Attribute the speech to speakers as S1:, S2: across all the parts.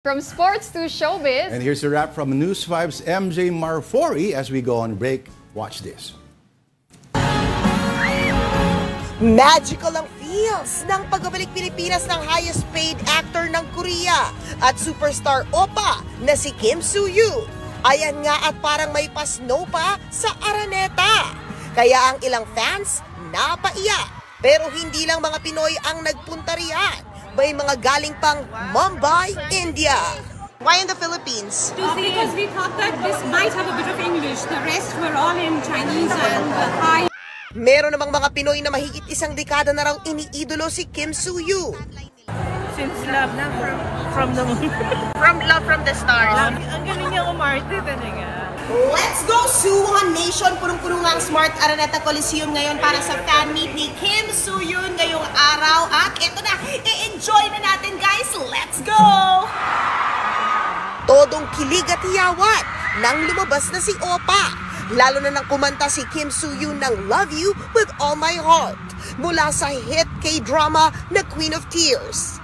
S1: From sports to showbiz.
S2: And here's a wrap from News 5's MJ Marfori as we go on break. Watch this.
S3: Magical ang feels ng pagbabalik Pilipinas ng highest paid actor ng Korea at superstar Oppa na si Kim Soo-hyun. Ayan nga at parang may pasnow pa sa Araneta. Kaya ang ilang fans napaiyak. Pero hindi lang mga Pinoy ang nagpunta riyan. May mga galing pang Mumbai, India. Why in the Philippines?
S4: Because we thought that this might have a bit of English. The rest were all in Chinese and Thai.
S3: Meron namang mga Pinoy na mahigit isang dekada na raw iniidolo si Kim Soo-hyun.
S5: Since love na from the moon.
S3: From love from the stars.
S5: Ang galing niya umarte talaga.
S3: Let's go Suwon Nation! Punong-puno nga ang Smart Araneta Coliseum ngayon para sa fan meet ni Kim Soo-hyun ngayong araw. At ito na, i-enjoy na natin guys! Let's go! Todong kilig at hiyawat nang lumabas na si Oppa. Lalo na nang kumanta si Kim Soo-hyun ng Love You With All My Heart mula sa hit K-drama na Queen of Tears.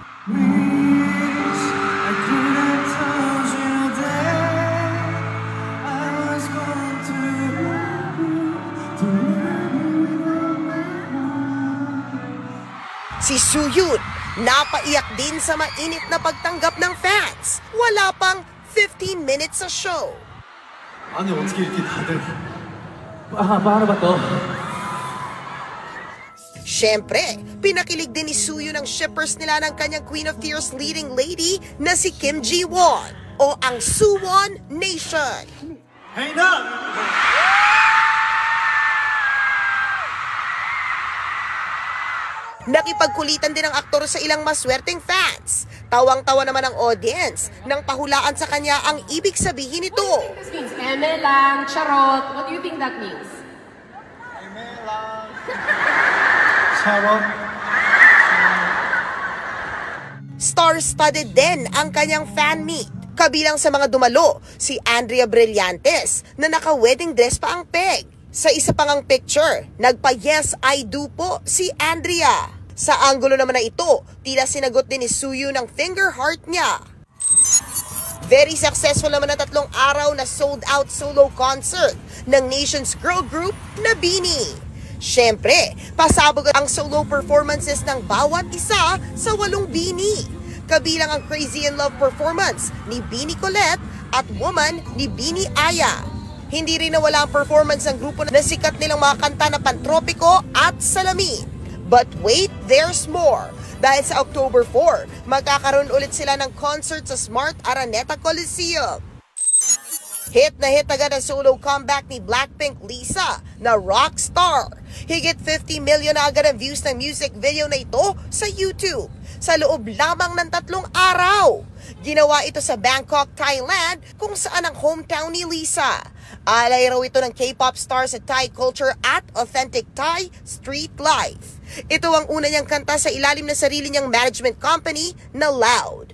S3: Si Soo-hyun, napaiyak din sa mainit na pagtanggap ng fans. Wala pang 15 minutes sa show.
S6: 아니 어떻게 이렇게 다들
S7: paano ba to?
S3: Siyempre, pinakilig din ni Soo-hyun ang shippers nila ng kanyang Queen of Tears leading lady na si Kim Ji-won o ang Suwon Nation.
S6: Hey na!
S3: Nakipagkulitan din ang aktor sa ilang maswerteng fans. Tawang-tawa naman ang audience nang pahulaan sa kanya ang ibig sabihin nito.
S1: What do you think this means? Eme lang, charot. What do you think that means?
S6: Eme lang. Charot.
S3: Star-studded din ang kanyang fan meet. Kabilang sa mga dumalo, si Andrea Brillantes na naka-wedding dress pa ang peg. Sa isa pang ang picture, nagpa-yes I do po si Andrea. Sa anggulo naman na ito, tila sinagot din ni Soo-hyun ang finger heart niya. Very successful naman na 3 araw na sold-out solo concert ng Nation's girl group na BINI. Siyempre, pasabog ang solo performances ng bawat isa sa 8 BINI. Kabilang ang Crazy in Love performance ni BINI Colette at Woman ni BINI Aya. Hindi rin nawala ang performance ng grupo na sikat nilang mga kanta na Pantropiko at Salamin. But wait, there's more. Dahil sa October 4, magkakaroon ulit sila ng concert sa Smart Araneta Coliseum. Hit na hit agad ang solo comeback ni Blackpink Lisa na Rockstar. Higit 50 million na agad ang views ng music video na ito sa YouTube sa loob lamang ng 3 araw. Ginawa ito sa Bangkok, Thailand, kung saan ang hometown ni Lisa. Alay raw ito ng K-pop star sa Thai culture at authentic Thai street life. Ito ang una niyang kanta sa ilalim na sarili niyang management company na Loud.